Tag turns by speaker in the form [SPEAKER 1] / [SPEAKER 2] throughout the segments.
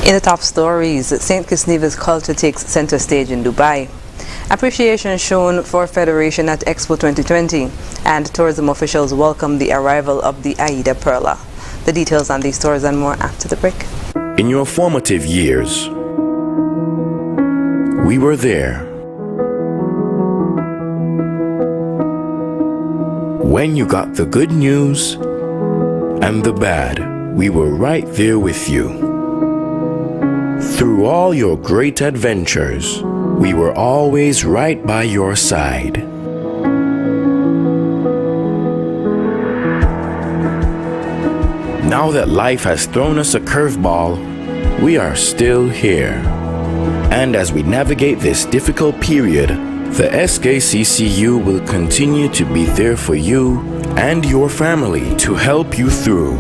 [SPEAKER 1] In the top stories, St. Kitts Nevis culture takes center stage in Dubai. Appreciation shown for Federation at Expo 2020, and tourism officials welcome the arrival of the Aida Perla. The details on these stories and more after the break.
[SPEAKER 2] In your formative years, we were there. When you got the good news and the bad, we were right there with you. Through all your great adventures, we were always right by your side. Now that life has thrown us a curveball, we are still here. And as we navigate this difficult period, the SKCCU will continue to be there for you and your family to help you through.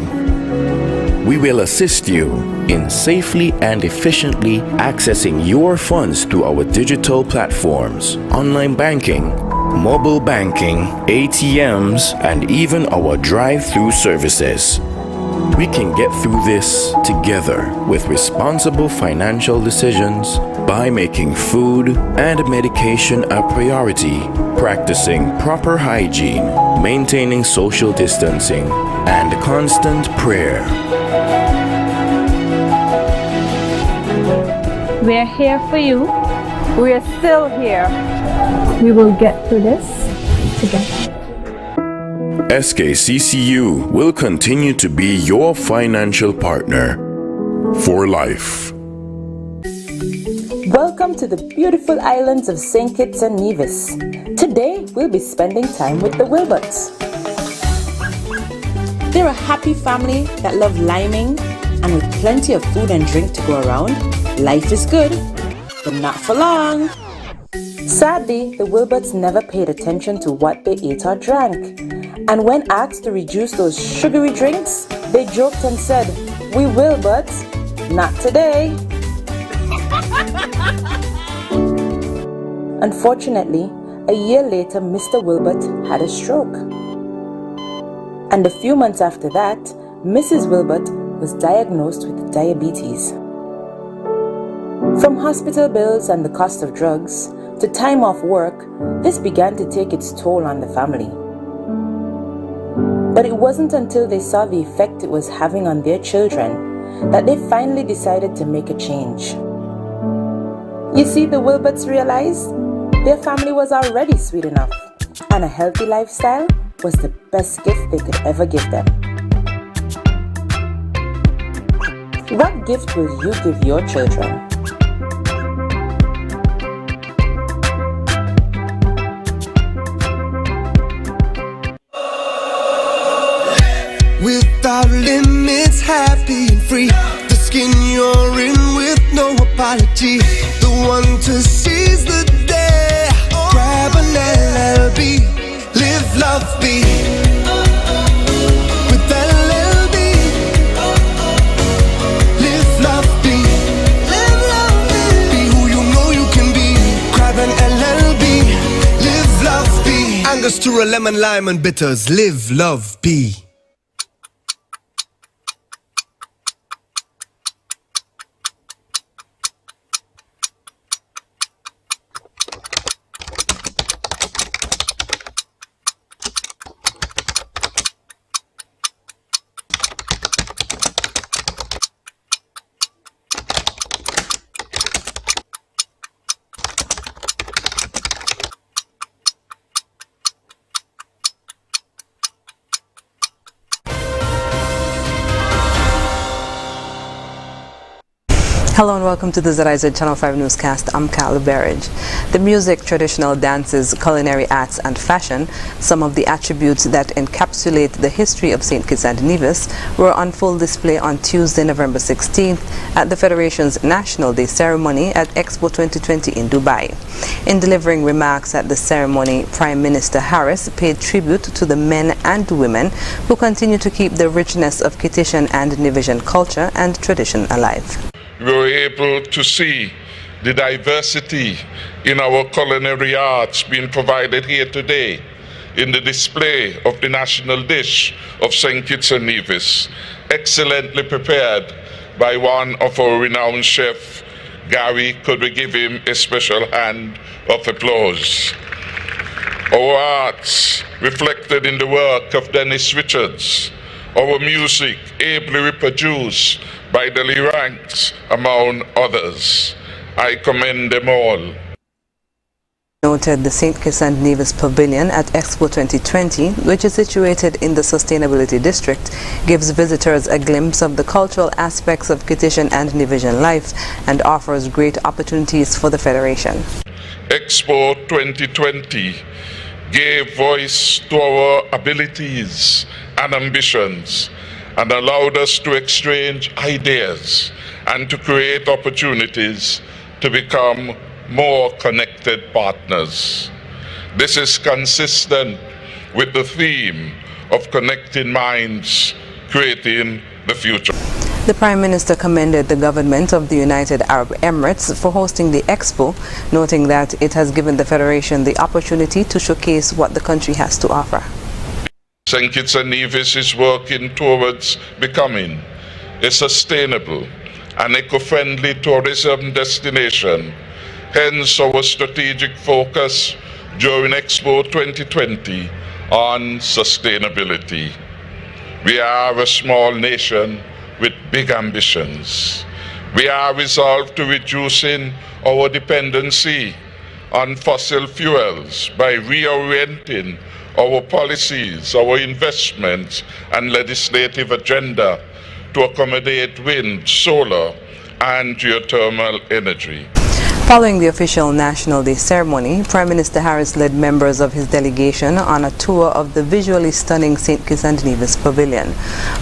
[SPEAKER 2] We will assist you in safely and efficiently accessing your funds through our digital platforms, online banking, mobile banking, ATMs, and even our drive-through services. We can get through this together with responsible financial decisions by making food and medication a priority, practicing proper hygiene, maintaining social distancing, and constant prayer.
[SPEAKER 3] We're here for you.
[SPEAKER 4] We're still here.
[SPEAKER 3] We will get through this together.
[SPEAKER 2] SKCCU will continue to be your financial partner for life.
[SPEAKER 4] Welcome to the beautiful islands of St. Kitts and Nevis. Today, we'll be spending time with the Wilberts. They're a happy family that love liming, and with plenty of food and drink to go around, life is good, but not for long. Sadly, the Wilberts never paid attention to what they ate or drank. And when asked to reduce those sugary drinks, they joked and said, "We will, but not today." Unfortunately, a year later, Mr. Wilbert had a stroke. And a few months after that, Mrs. Wilbert was diagnosed with diabetes. From hospital bills and the cost of drugs to time off work, this began to take its toll on the family. But it wasn't until they saw the effect it was having on their children that they finally decided to make a change. You see, the Wilberts realized their family was already sweet enough, and a healthy lifestyle was the best gift they could ever give them. What gift will you give your children?
[SPEAKER 5] Without limits, happy and free. The skin you're in with no apology. The one to seize the day. Grab an LLB, live, love, be. With LLB, live, love, be. Live, love, be. Be who you know you can be. Grab an LLB, live, love, be. Angostura, lemon, lime and bitters. Live, love, be.
[SPEAKER 1] Hello and welcome to the ZIZ Channel 5 newscast. I'm Carla Berridge. The music, traditional dances, culinary arts and fashion, some of the attributes that encapsulate the history of St. Kitts and Nevis, were on full display on Tuesday, November 16th at the Federation's National Day ceremony at Expo 2020 in Dubai. In delivering remarks at the ceremony, Prime Minister Harris paid tribute to the men and women who continue to keep the richness of Kittitian and Nevisian culture and tradition alive.
[SPEAKER 6] We were able to see the diversity in our culinary arts being provided here today in the display of the national dish of St. Kitts and Nevis, excellently prepared by one of our renowned chefs. Gary, could we give him a special hand of applause? Our arts reflected in the work of Dennis Richards. Our music ably reproduced by the Lee Ranks, among others. I commend them all.
[SPEAKER 1] Noted the St. Kitts and Nevis Pavilion at Expo 2020, which is situated in the Sustainability District, gives visitors a glimpse of the cultural aspects of Kittitian and Nevisian life and offers great opportunities for the Federation.
[SPEAKER 6] Expo 2020 gave voice to our abilities and ambitions and allowed us to exchange ideas and to create opportunities to become more connected partners. This is consistent with the theme of connecting minds, creating the future.
[SPEAKER 1] The Prime Minister commended the government of the United Arab Emirates for hosting the Expo, noting that it has given the Federation the opportunity to showcase what the country has to offer.
[SPEAKER 6] St. Kitts and Nevis is working towards becoming a sustainable and eco-friendly tourism destination. Hence our strategic focus during Expo 2020 on sustainability. We are a small nation with big ambitions. We are resolved to reducing our dependency on fossil fuels by reorienting our policies, our investments and legislative agenda to accommodate wind, solar and geothermal energy.
[SPEAKER 1] Following the official National Day ceremony, Prime Minister Harris led members of his delegation on a tour of the visually stunning St. Kitts and Nevis Pavilion.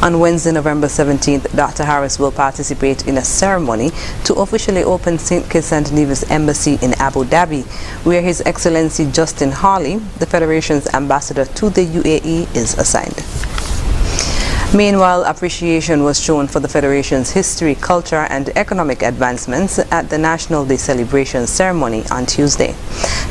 [SPEAKER 1] On Wednesday, November 17th, Dr. Harris will participate in a ceremony to officially open St. Kitts and Nevis Embassy in Abu Dhabi, where His Excellency Justin Hawley, the Federation's ambassador to the UAE, is assigned. Meanwhile, appreciation was shown for the Federation's history, culture and economic advancements at the National Day celebration ceremony on Tuesday.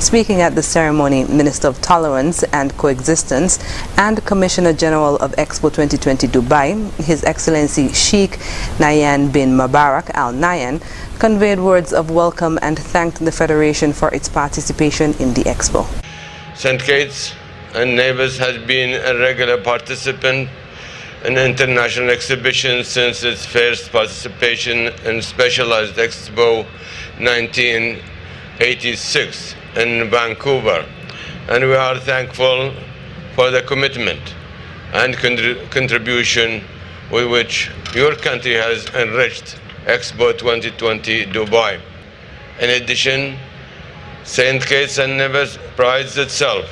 [SPEAKER 1] Speaking at the ceremony, Minister of Tolerance and Coexistence and Commissioner General of Expo 2020 Dubai, His Excellency Sheikh Nahyan bin Mubarak Al Nahyan, conveyed words of welcome and thanked the Federation for its participation in the Expo.
[SPEAKER 7] St. Kitts and Nevis has been a regular participant in international exhibitions since its first participation in Specialized Expo 1986 in Vancouver, and we are thankful for the commitment and contribution with which your country has enriched Expo 2020 Dubai. In addition, St. Kitts and Nevis prides itself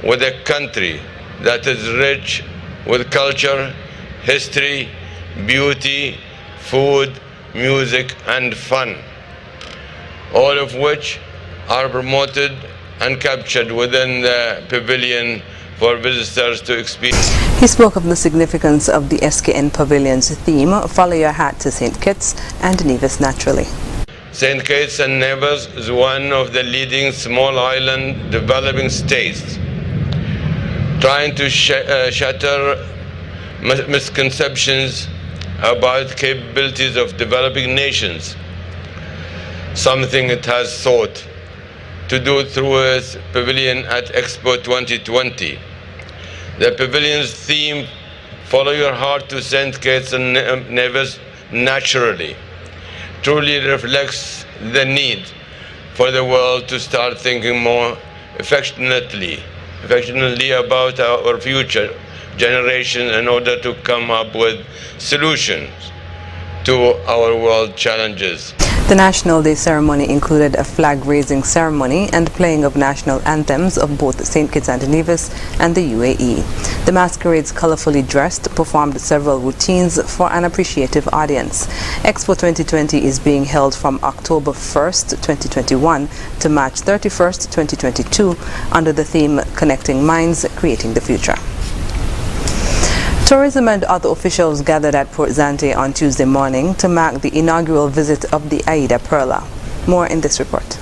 [SPEAKER 7] with a country that is rich with culture, history, beauty, food, music and fun, all of which are promoted and captured within the pavilion for visitors to experience.
[SPEAKER 1] He spoke of the significance of the SKN Pavilion's theme, Follow Your Heart to St. Kitts and Nevis Naturally.
[SPEAKER 7] St. Kitts and Nevis is one of the leading small island developing states, trying to shatter misconceptions about capabilities of developing nations, something it has sought to do through its pavilion at Expo 2020. The pavilion's theme, Follow Your Heart to St. Kitts and Nevis Naturally, truly reflects the need for the world to start thinking more affectionately about our future generation in order to come up with solutions to our world challenges.
[SPEAKER 1] The National Day ceremony included a flag-raising ceremony and playing of national anthems of both St. Kitts and Nevis and the UAE. The masquerades, colorfully dressed, performed several routines for an appreciative audience. Expo 2020 is being held from October 1st, 2021 to March 31st, 2022 under the theme Connecting Minds, Creating the Future. Tourism and other officials gathered at Port Zante on Tuesday morning to mark the inaugural visit of the Aida Perla. More in this report.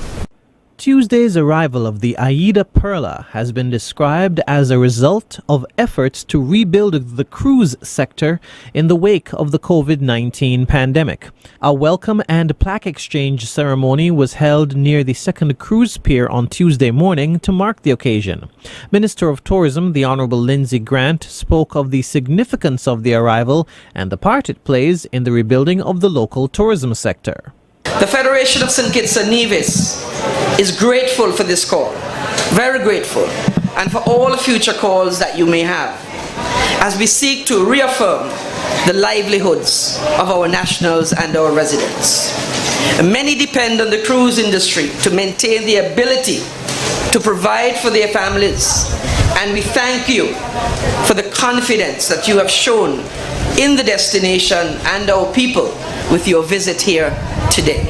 [SPEAKER 8] Tuesday's arrival of the Aida Perla has been described as a result of efforts to rebuild the cruise sector in the wake of the COVID-19 pandemic. A welcome and plaque exchange ceremony was held near the second cruise pier on Tuesday morning to mark the occasion. Minister of Tourism, the Honourable Lindsay Grant, spoke of the significance of the arrival and the part it plays in the rebuilding of the local tourism sector.
[SPEAKER 9] The Federation of St. Kitts and Nevis is grateful for this call, very grateful, and for all the future calls that you may have, as we seek to reaffirm the livelihoods of our nationals and our residents. Many depend on the cruise industry to maintain the ability to provide for their families, and we thank you for the confidence that you have shown in the destination and our people with your visit here today.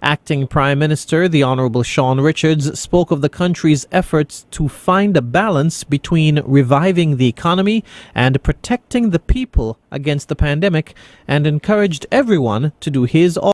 [SPEAKER 8] Acting Prime Minister, the Honourable Sean Richards, spoke of the country's efforts to find a balance between reviving the economy and protecting the people against the pandemic, and encouraged everyone to do his or